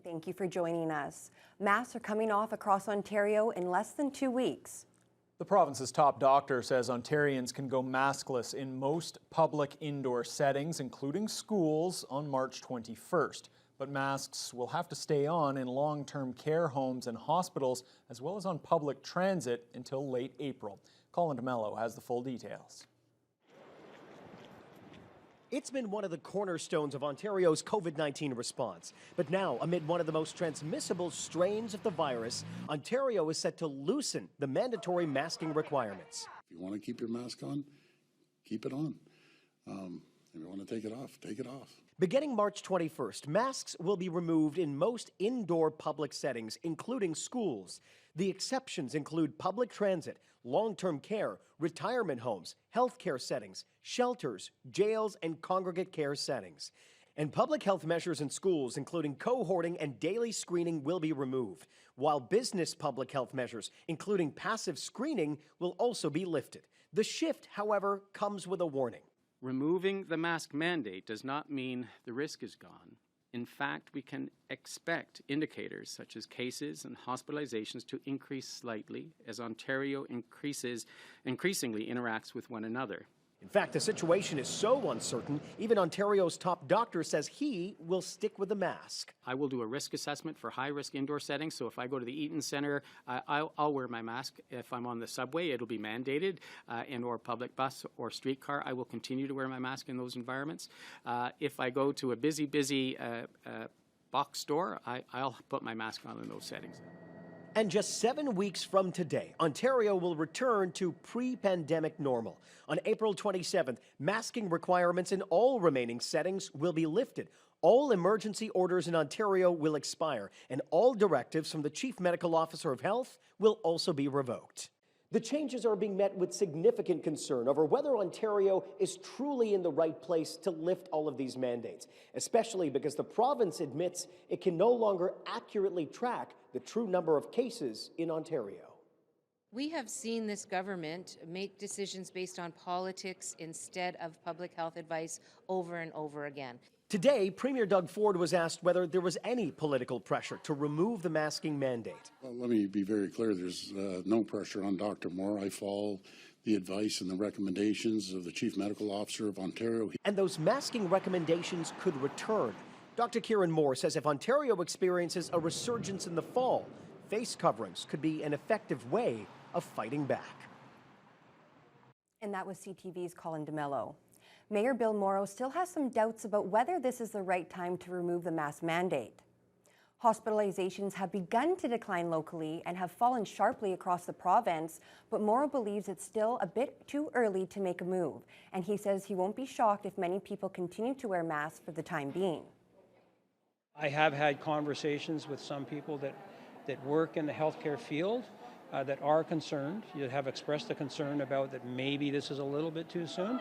And thank you for joining us. Masks are coming off across Ontario in less than 2 weeks. The province's top doctor says Ontarians can go maskless in most public indoor settings, including schools, on March 21st. But masks will have to stay on in long-term care homes and hospitals, as well as on public transit until late April. Colin DeMello has the full details. It's been one of the cornerstones of Ontario's COVID-19 response. But now, amid one of the most transmissible strains of the virus, Ontario is set to loosen the mandatory masking requirements. If you want to keep your mask on, keep it on. If you want to take it off, take it off. Beginning March 21st, masks will be removed in most indoor public settings, including schools. The exceptions include public transit, long-term care, retirement homes, healthcare settings, shelters, jails, and congregate care settings. And public health measures in schools, including cohorting and daily screening, will be removed, while business public health measures, including passive screening, will also be lifted. The shift, however, comes with a warning. Removing the mask mandate does not mean the risk is gone. In fact, we can expect indicators such as cases and hospitalizations to increase slightly as Ontario increasingly interacts with one another. In fact, the situation is so uncertain, even Ontario's top doctor says he will stick with the mask. I will do a risk assessment for high-risk indoor settings, so if I go to the Eaton Centre, I'll wear my mask. If I'm on the subway, it'll be mandated, and/or public bus or streetcar, I will continue to wear my mask in those environments. If I go to a busy box store, I'll put my mask on in those settings. And just 7 weeks from today, Ontario will return to pre-pandemic normal. On April 27th, masking requirements in all remaining settings will be lifted. All emergency orders in Ontario will expire, and all directives from the Chief Medical Officer of Health will also be revoked. The changes are being met with significant concern over whether Ontario is truly in the right place to lift all of these mandates, especially because the province admits it can no longer accurately track the true number of cases in Ontario. We have seen this government make decisions based on politics instead of public health advice over and over again. Today, Premier Doug Ford was asked whether there was any political pressure to remove the masking mandate. Well, let me be very clear. There's no pressure on Dr. Moore. I follow the advice and the recommendations of the Chief Medical Officer of Ontario. And those masking recommendations could return. Dr. Kieran Moore says if Ontario experiences a resurgence in the fall, face coverings could be an effective way of fighting back. And that was CTV's Colin DeMello. Mayor Bill Morrow still has some doubts about whether this is the right time to remove the mask mandate. Hospitalizations have begun to decline locally and have fallen sharply across the province, but Morrow believes it's still a bit too early to make a move, and he says he won't be shocked if many people continue to wear masks for the time being. I have had conversations with some people that work in the healthcare field that are concerned, that have expressed a concern about that maybe this is a little bit too soon.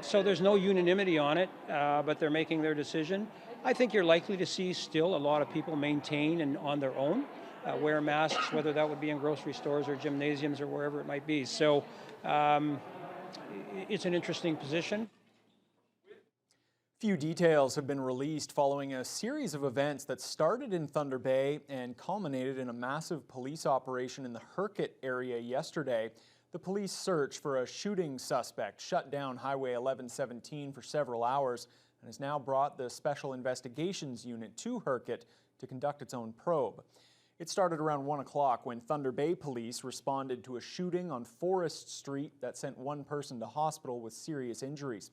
So there's no unanimity on it, but they're making their decision. I think you're likely to see still a lot of people maintain and on their own wear masks, whether that would be in grocery stores or gymnasiums or wherever it might be. So it's an interesting position. Few details have been released following a series of events that started in Thunder Bay and culminated in a massive police operation in the Hercote area yesterday. The police search for a shooting suspect shut down Highway 1117 for several hours and has now brought the Special Investigations Unit to Hercote to conduct its own probe. It started around 1 o'clock when Thunder Bay police responded to a shooting on Forest Street that sent one person to hospital with serious injuries.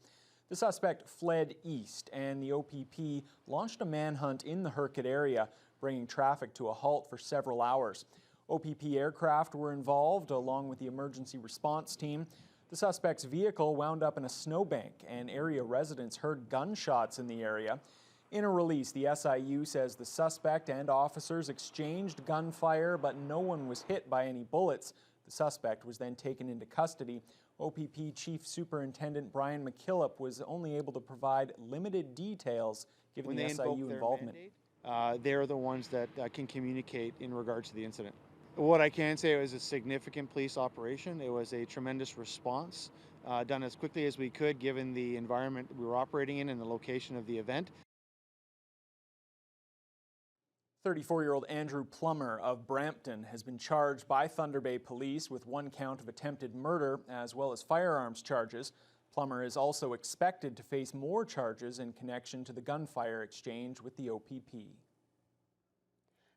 The suspect fled east, and the OPP launched a manhunt in the Hercote area, bringing traffic to a halt for several hours. OPP aircraft were involved, along with the emergency response team. The suspect's vehicle wound up in a snowbank, and area residents heard gunshots in the area. In a release, the SIU says the suspect and officers exchanged gunfire, but no one was hit by any bullets. The suspect was then taken into custody. OPP Chief Superintendent Brian McKillop was only able to provide limited details given the SIU involvement. They're the ones that can communicate in regards to the incident. What I can say, it was a significant police operation. It was a tremendous response, done as quickly as we could given the environment we were operating in and the location of the event. 34-year-old Andrew Plummer of Brampton has been charged by Thunder Bay Police with 1 count of attempted murder as well as firearms charges. Plummer is also expected to face more charges in connection to the gunfire exchange with the OPP.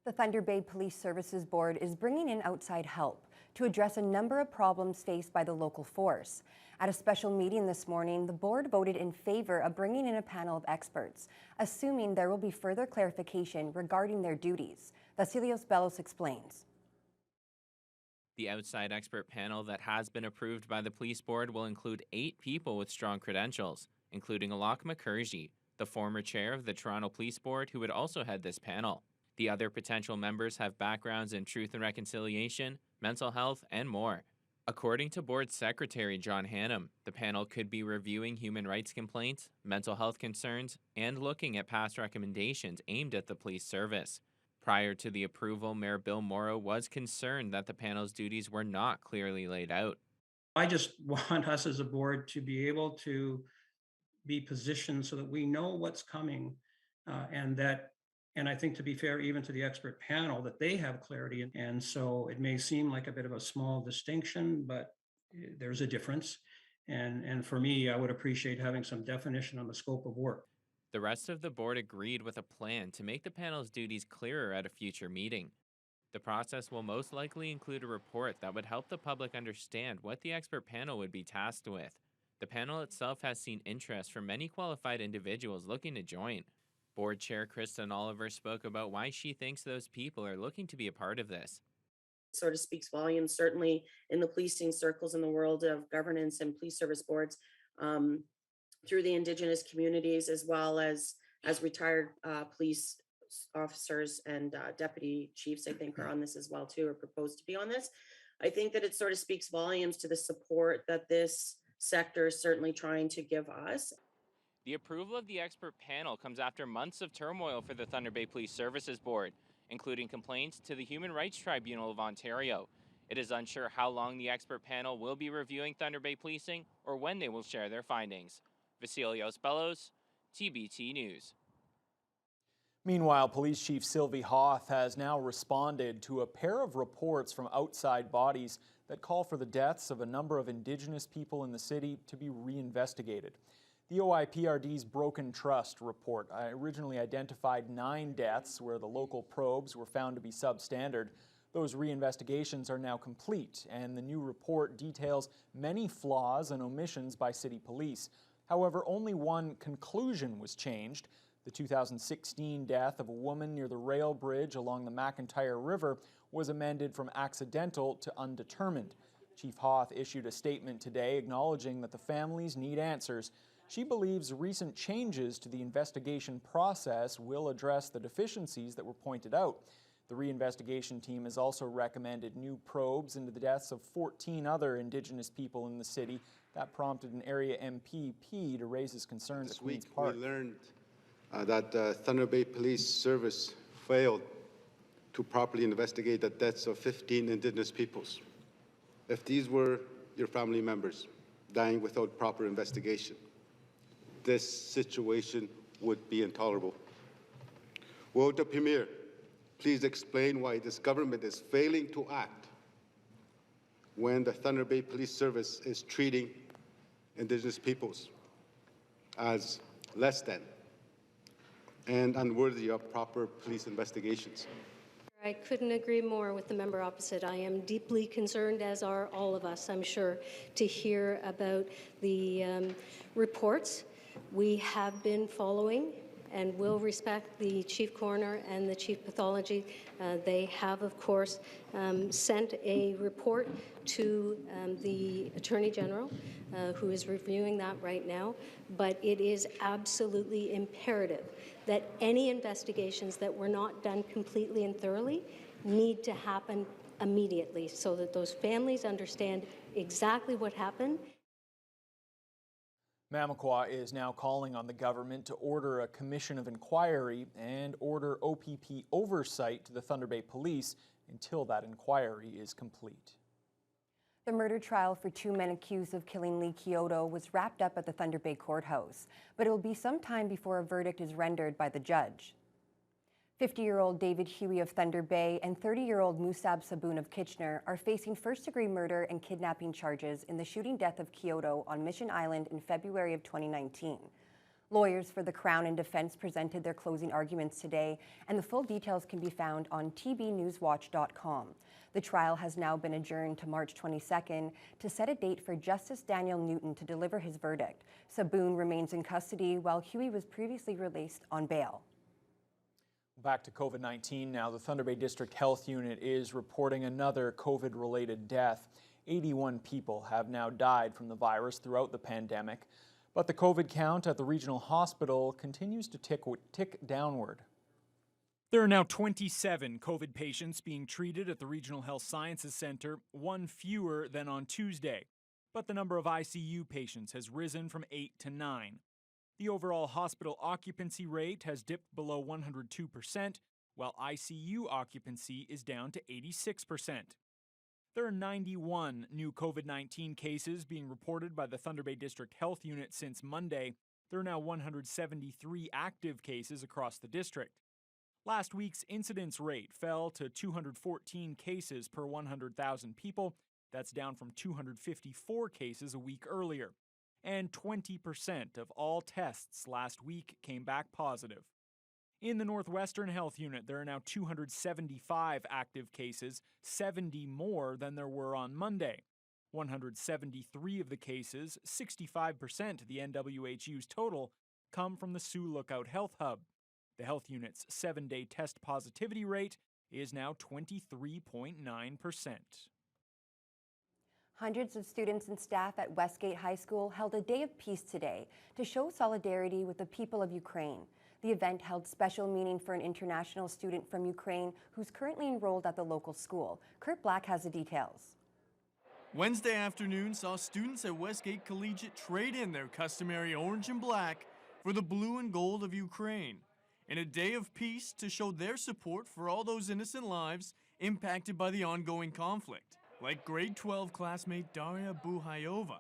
The Thunder Bay Police Services Board is bringing in outside help to address a number of problems faced by the local force. At a special meeting this morning, the board voted in favor of bringing in a panel of experts, assuming there will be further clarification regarding their duties. Vasilios Bellos explains. The outside expert panel that has been approved by the police board will include 8 people with strong credentials, including Alok Mukherjee, the former chair of the Toronto Police Board who would also head this panel. The other potential members have backgrounds in truth and reconciliation, mental health, and more. According to board secretary John Hannum, the panel could be reviewing human rights complaints, mental health concerns, and looking at past recommendations aimed at the police service. Prior to the approval, Mayor Bill Morrow was concerned that the panel's duties were not clearly laid out. I just want us as a board to be able to be positioned so that we know what's coming, and I think, to be fair, even to the expert panel, that they have clarity. And so it may seem like a bit of a small distinction, but there's a difference. And for me, I would appreciate having some definition on the scope of work. The rest of the board agreed with a plan to make the panel's duties clearer at a future meeting. The process will most likely include a report that would help the public understand what the expert panel would be tasked with. The panel itself has seen interest from many qualified individuals looking to join. Board Chair Kristen Oliver spoke about why she thinks those people are looking to be a part of this. It sort of speaks volumes, certainly in the policing circles in the world of governance and police service boards, through the Indigenous communities, as well as retired police officers and deputy chiefs, I think, are on this as well too, or proposed to be on this. I think that it sort of speaks volumes to the support that this sector is certainly trying to give us. The approval of the expert panel comes after months of turmoil for the Thunder Bay Police Services Board, including complaints to the Human Rights Tribunal of Ontario. It is unsure how long the expert panel will be reviewing Thunder Bay policing or when they will share their findings. Vasilios Bellos, TBT News. Meanwhile, Police Chief Sylvie Hoth has now responded to a pair of reports from outside bodies that call for the deaths of a number of Indigenous people in the city to be reinvestigated. The OIPRD's Broken Trust report originally identified 9 deaths where the local probes were found to be substandard. Those reinvestigations are now complete, and the new report details many flaws and omissions by city police. However, only one conclusion was changed. The 2016 death of a woman near the rail bridge along the McIntyre River was amended from accidental to undetermined. Chief Hoth issued a statement today acknowledging that the families need answers. She believes recent changes to the investigation process will address the deficiencies that were pointed out. The reinvestigation team has also recommended new probes into the deaths of 14 other Indigenous people in the city. That prompted an area MPP to raise his concerns at Queen's Park. We learned that Thunder Bay Police Service failed to properly investigate the deaths of 15 Indigenous peoples. If these were your family members dying without proper investigation, this situation would be intolerable. Will the Premier please explain why this government is failing to act when the Thunder Bay Police Service is treating Indigenous peoples as less than and unworthy of proper police investigations? I couldn't agree more with the member opposite. I am deeply concerned, as are all of us, I'm sure, to hear about the reports. We have been following and will respect the chief coroner and the chief pathology. They have, of course, sent a report to the Attorney General, who is reviewing that right now. But it is absolutely imperative that any investigations that were not done completely and thoroughly need to happen immediately so that those families understand exactly what happened. Mamakwa is now calling on the government to order a commission of inquiry and order OPP oversight to the Thunder Bay Police until that inquiry is complete. The murder trial for 2 men accused of killing Lee Kyoto was wrapped up at the Thunder Bay Courthouse, but it will be some time before a verdict is rendered by the judge. 50-year-old David Huey of Thunder Bay and 30-year-old Musab Saboon of Kitchener are facing first-degree murder and kidnapping charges in the shooting death of Kyoto on Mission Island in February of 2019. Lawyers for the Crown and defense presented their closing arguments today, and the full details can be found on tbnewswatch.com. The trial has now been adjourned to March 22nd to set a date for Justice Daniel Newton to deliver his verdict. Saboon remains in custody while Huey was previously released on bail. Back to COVID-19 now. The Thunder Bay District Health Unit is reporting another COVID-related death. 81 people have now died from the virus throughout the pandemic, but the COVID count at the regional hospital continues to tick downward. There are now 27 COVID patients being treated at the Regional Health Sciences Centre, one fewer than on Tuesday. But the number of ICU patients has risen from 8 to 9. The overall hospital occupancy rate has dipped below 102%, while ICU occupancy is down to 86%. There are 91 new COVID-19 cases being reported by the Thunder Bay District Health Unit since Monday. There are now 173 active cases across the district. Last week's incidence rate fell to 214 cases per 100,000 people. That's down from 254 cases a week earlier. And 20% of all tests last week came back positive. In the Northwestern Health Unit, there are now 275 active cases, 70 more than there were on Monday. 173 of the cases, 65% of the NWHU's total, come from the Sioux Lookout Health Hub. The health unit's 7-day test positivity rate is now 23.9%. Hundreds of students and staff at Westgate High School held a day of peace today to show solidarity with the people of Ukraine. The event held special meaning for an international student from Ukraine who's currently enrolled at the local school. Kurt Black has the details. Wednesday afternoon saw students at Westgate Collegiate trade in their customary orange and black for the blue and gold of Ukraine, in a day of peace to show their support for all those innocent lives impacted by the ongoing conflict, like grade 12 classmate Daria Buhayova,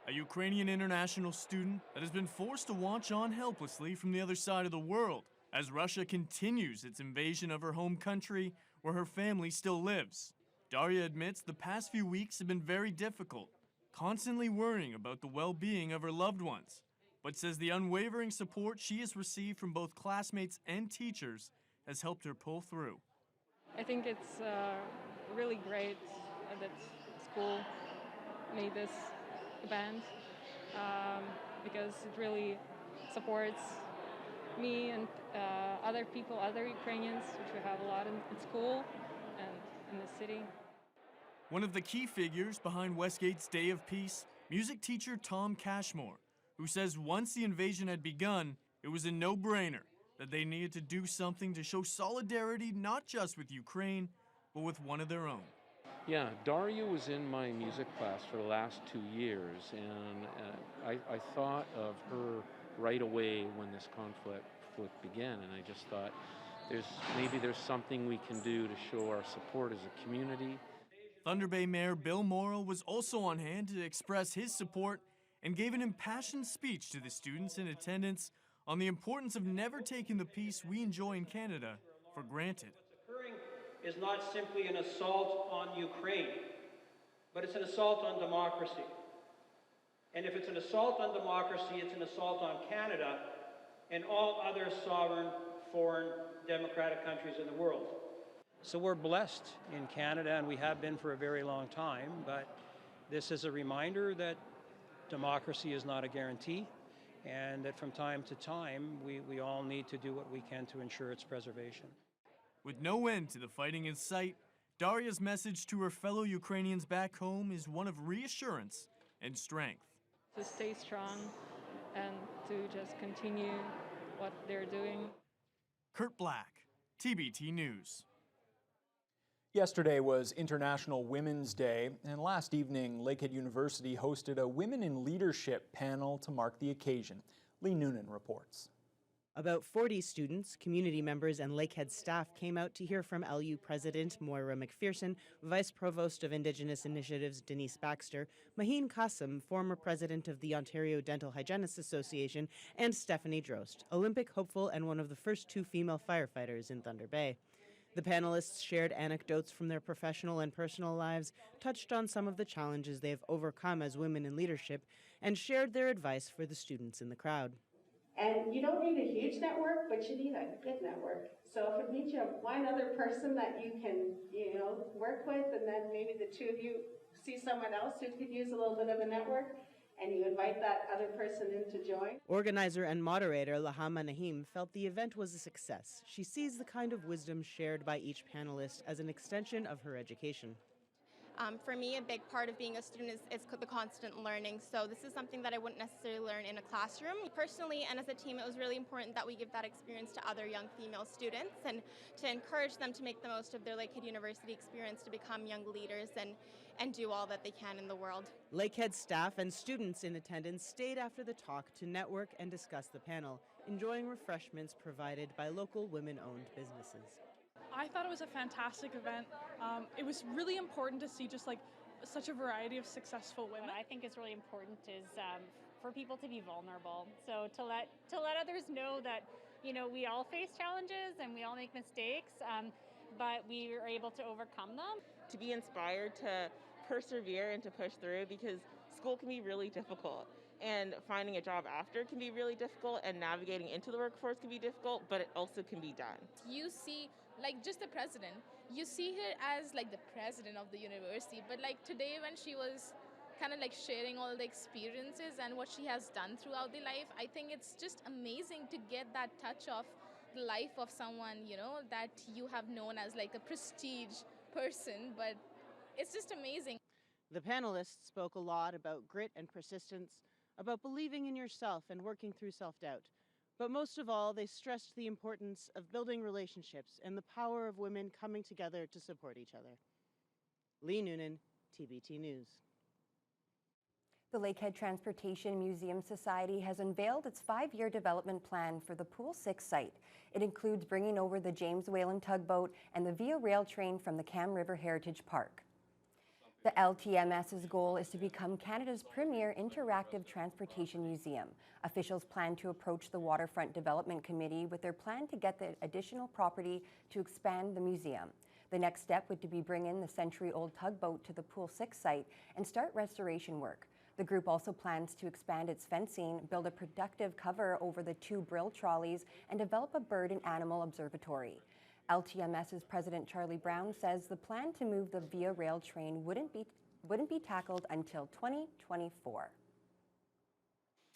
a Ukrainian international student that has been forced to watch on helplessly from the other side of the world as Russia continues its invasion of her home country where her family still lives. Daria admits the past few weeks have been very difficult, constantly worrying about the well-being of her loved ones, but says the unwavering support she has received from both classmates and teachers has helped her pull through. I think it's really great that school made this event because it really supports me and other people, other Ukrainians, which we have a lot in school and in the city. One of the key figures behind Westgate's Day of Peace, music teacher Tom Cashmore, who says once the invasion had begun, it was a no-brainer that they needed to do something to show solidarity not just with Ukraine, but with one of their own. Yeah, Daria was in my music class for the last 2 years, and I thought of her right away when this conflict began, and I just thought maybe there's something we can do to show our support as a community. Thunder Bay Mayor Bill Morrow was also on hand to express his support and gave an impassioned speech to the students in attendance on the importance of never taking the peace we enjoy in Canada for granted. Is not simply an assault on Ukraine, but it's an assault on democracy. And if it's an assault on democracy, it's an assault on Canada and all other sovereign, foreign, democratic countries in the world. So we're blessed in Canada, and we have been for a very long time, but this is a reminder that democracy is not a guarantee, and that from time to time, we all need to do what we can to ensure its preservation. With no end to the fighting in sight, Daria's message to her fellow Ukrainians back home is one of reassurance and strength. To stay strong and to just continue what they're doing. Kurt Black, TBT News. Yesterday was International Women's Day, and last evening, Lakehead University hosted a Women in Leadership panel to mark the occasion. Lee Noonan reports. About 40 students, community members, and Lakehead staff came out to hear from LU President Moira McPherson, Vice Provost of Indigenous Initiatives Denise Baxter, Maheen Qasim, former president of the Ontario Dental Hygienists Association, and Stephanie Drost, Olympic hopeful and one of the first 2 female firefighters in Thunder Bay. The panelists shared anecdotes from their professional and personal lives, touched on some of the challenges they have overcome as women in leadership, and shared their advice for the students in the crowd. And you don't need a huge network, but you need a good network. So if it means you have one other person that you can, work with, and then maybe the 2 of you see someone else who could use a little bit of a network, and you invite that other person in to join. Organizer and moderator Lahama Nahim felt the event was a success. She sees the kind of wisdom shared by each panelist as an extension of her education. For me, a big part of being a student is the constant learning. So this is something that I wouldn't necessarily learn in a classroom. Personally, and as a team, it was really important that we give that experience to other young female students and to encourage them to make the most of their Lakehead University experience to become young leaders and do all that they can in the world. Lakehead staff and students in attendance stayed after the talk to network and discuss the panel, enjoying refreshments provided by local women-owned businesses. I thought it was a fantastic event. It was really important to see just like such a variety of successful women. What I think is really important is for people to be vulnerable. So to let others know that we all face challenges and we all make mistakes, but we are able to overcome them. To be inspired to persevere and to push through, because school can be really difficult. And finding a job after can be really difficult, and navigating into the workforce can be difficult, but it also can be done. You see, like, just the president, you see her as like the president of the university, but like today when she was kind of like sharing all the experiences and what she has done throughout the life, I think it's just amazing to get that touch of the life of someone, that you have known as like a prestige person, but it's just amazing. The panelists spoke a lot about grit and persistence, about believing in yourself and working through self-doubt. But most of all, they stressed the importance of building relationships and the power of women coming together to support each other. Lee Noonan, TBT News. The Lakehead Transportation Museum Society has unveiled its 5-year development plan for the Pool 6 site. It includes bringing over the James Whalen tugboat and the Via Rail train from the Cam River Heritage Park. The LTMS's goal is to become Canada's premier interactive transportation museum. Officials plan to approach the Waterfront Development Committee with their plan to get the additional property to expand the museum. The next step would be bring in the century-old tugboat to the Pool 6 site and start restoration work. The group also plans to expand its fencing, build a protective cover over the 2 brill trolleys, and develop a bird and animal observatory. LTMS's President Charlie Brown says the plan to move the Via Rail train wouldn't be tackled until 2024.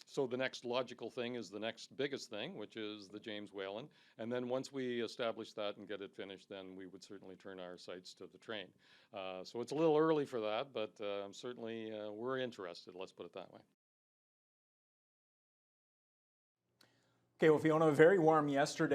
So the next logical thing is the next biggest thing, which is the James Whalen. And then once we establish that and get it finished, then we would certainly turn our sights to the train. So it's a little early for that, but certainly we're interested, let's put it that way. Okay, well, Fiona, very warm yesterday.